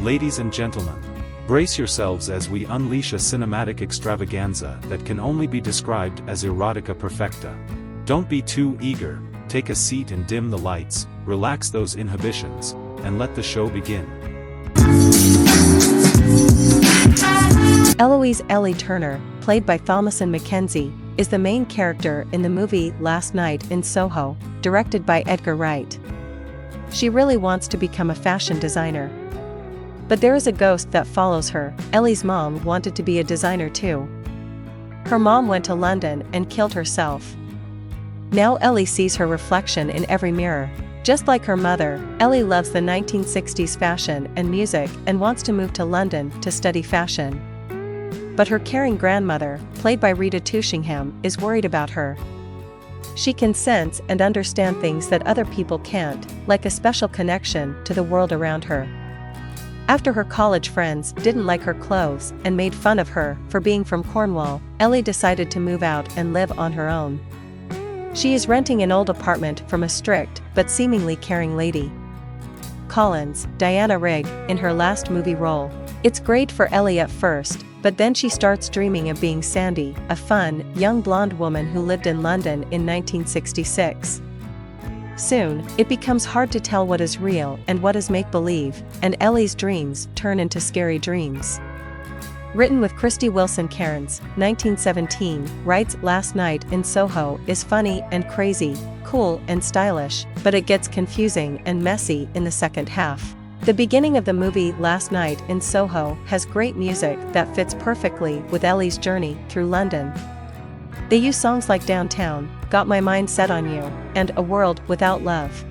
Ladies and gentlemen, brace yourselves as we unleash a cinematic extravaganza that can only be described as erotica perfecta. Don't be too eager, take a seat and dim the lights, relax those inhibitions, and let the show begin. Eloise Ellie Turner, played by Thomasin McKenzie, is the main character in the movie Last Night in Soho, directed by Edgar Wright. She really wants to become a fashion designer. But there is a ghost that follows her. Ellie's mom wanted to be a designer too. Her mom went to London and killed herself. Now Ellie sees her reflection in every mirror. Just like her mother, Ellie loves the 1960s fashion and music and wants to move to London to study fashion. But her caring grandmother, played by Rita Tushingham, is worried about her. She can sense and understand things that other people can't, like a special connection to the world around her. After her college friends didn't like her clothes and made fun of her for being from Cornwall, Ellie decided to move out and live on her own. She is renting an old apartment from a strict but seemingly caring lady. Collins, Diana Rigg, in her last movie role. It's great for Ellie at first, but then she starts dreaming of being Sandy, a fun, young blonde woman who lived in London in 1966. Soon, it becomes hard to tell what is real and what is make-believe, and Ellie's dreams turn into scary dreams. Written with Christy Wilson Cairns, 1917, Wright's Last Night in Soho is funny and crazy, cool and stylish, but it gets confusing and messy in the second half. The beginning of the movie Last Night in Soho has great music that fits perfectly with Ellie's journey through London. They use songs like Downtown, Got My Mind Set on You, and A World Without Love.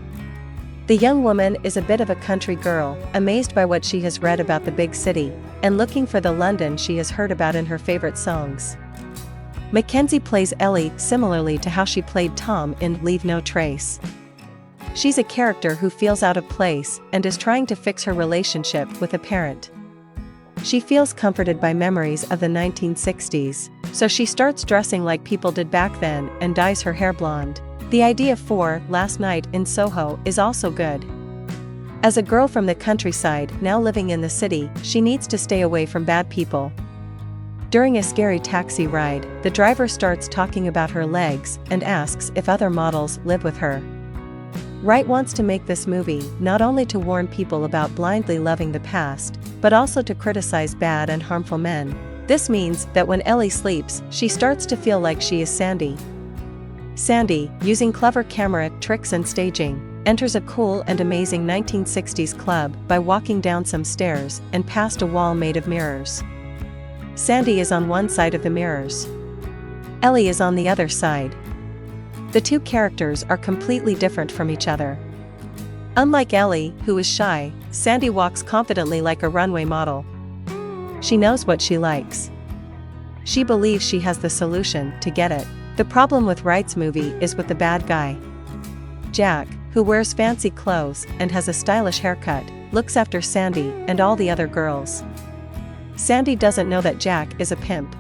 The young woman is a bit of a country girl, amazed by what she has read about the big city, and looking for the London she has heard about in her favorite songs. Mackenzie plays Ellie similarly to how she played Tom in Leave No Trace. She's a character who feels out of place and is trying to fix her relationship with a parent. She feels comforted by memories of the 1960s, so she starts dressing like people did back then and dyes her hair blonde. The idea for Last Night in Soho is also good. As a girl from the countryside now living in the city, she needs to stay away from bad people. During a scary taxi ride, the driver starts talking about her legs and asks if other models live with her. Wright wants to make this movie not only to warn people about blindly loving the past, but also to criticize bad and harmful men. This means that when Ellie sleeps, she starts to feel like she is Sandy. Sandy, using clever camera tricks and staging, enters a cool and amazing 1960s club by walking down some stairs and past a wall made of mirrors. Sandy is on one side of the mirrors. Ellie is on the other side. The two characters are completely different from each other. Unlike Ellie, who is shy, Sandy walks confidently like a runway model. She knows what she likes. She believes she has the solution to get it. The problem with Wright's movie is with the bad guy. Jack, who wears fancy clothes and has a stylish haircut, looks after Sandy and all the other girls. Sandy doesn't know that Jack is a pimp.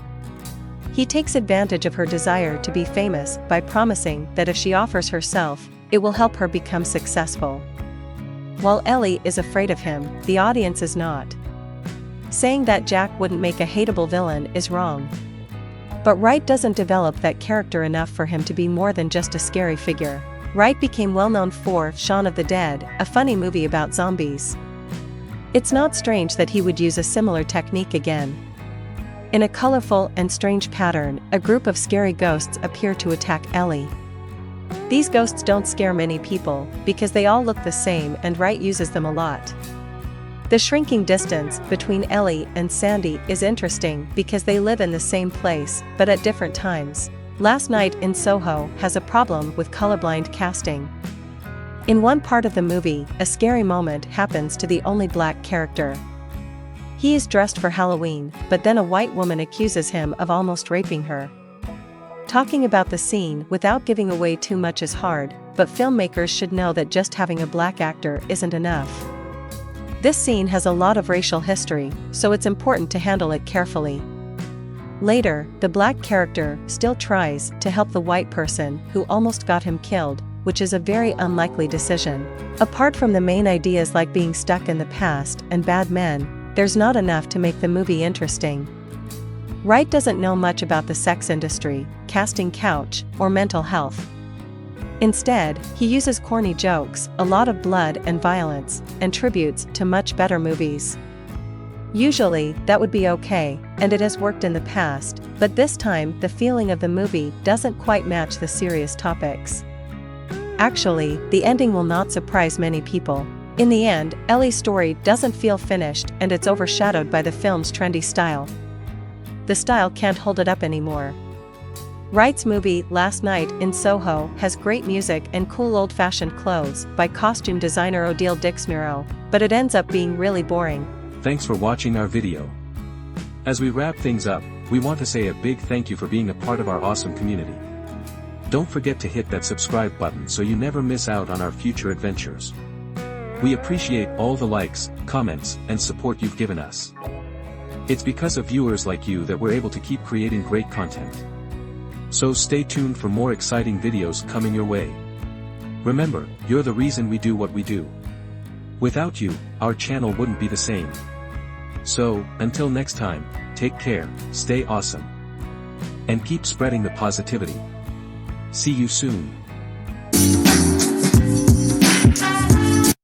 He takes advantage of her desire to be famous by promising that if she offers herself, it will help her become successful. While Ellie is afraid of him, the audience is not. Saying that Jack wouldn't make a hateable villain is wrong. But Wright doesn't develop that character enough for him to be more than just a scary figure. Wright became well known for Shaun of the Dead, a funny movie about zombies. It's not strange that he would use a similar technique again. In a colorful and strange pattern, a group of scary ghosts appear to attack Ellie. These ghosts don't scare many people, because they all look the same and Wright uses them a lot. The shrinking distance between Ellie and Sandy is interesting because they live in the same place, but at different times. Last Night in Soho has a problem with colorblind casting. In one part of the movie, a scary moment happens to the only black character. He is dressed for Halloween, but then a white woman accuses him of almost raping her. Talking about the scene without giving away too much is hard, but filmmakers should know that just having a black actor isn't enough. This scene has a lot of racial history, so it's important to handle it carefully. Later, the black character still tries to help the white person who almost got him killed, which is a very unlikely decision. Apart from the main ideas like being stuck in the past and bad men, there's not enough to make the movie interesting. Wright doesn't know much about the sex industry, casting couch, or mental health. Instead, he uses corny jokes, a lot of blood and violence, and tributes to much better movies. Usually, that would be okay, and it has worked in the past, but this time the feeling of the movie doesn't quite match the serious topics. Actually, the ending will not surprise many people. In the end, Ellie's story doesn't feel finished and it's overshadowed by the film's trendy style. The style can't hold it up anymore. Wright's movie Last Night in Soho has great music and cool old-fashioned clothes by costume designer Odile Dixmiro, but it ends up being really boring. Thanks for watching our video. As we wrap things up, we want to say a big thank you for being a part of our awesome community. Don't forget to hit that subscribe button so you never miss out on our future adventures. We appreciate all the likes, comments, and support you've given us. It's because of viewers like you that we're able to keep creating great content. So stay tuned for more exciting videos coming your way. Remember, you're the reason we do what we do. Without you, our channel wouldn't be the same. So, until next time, take care, stay awesome, and keep spreading the positivity. See you soon.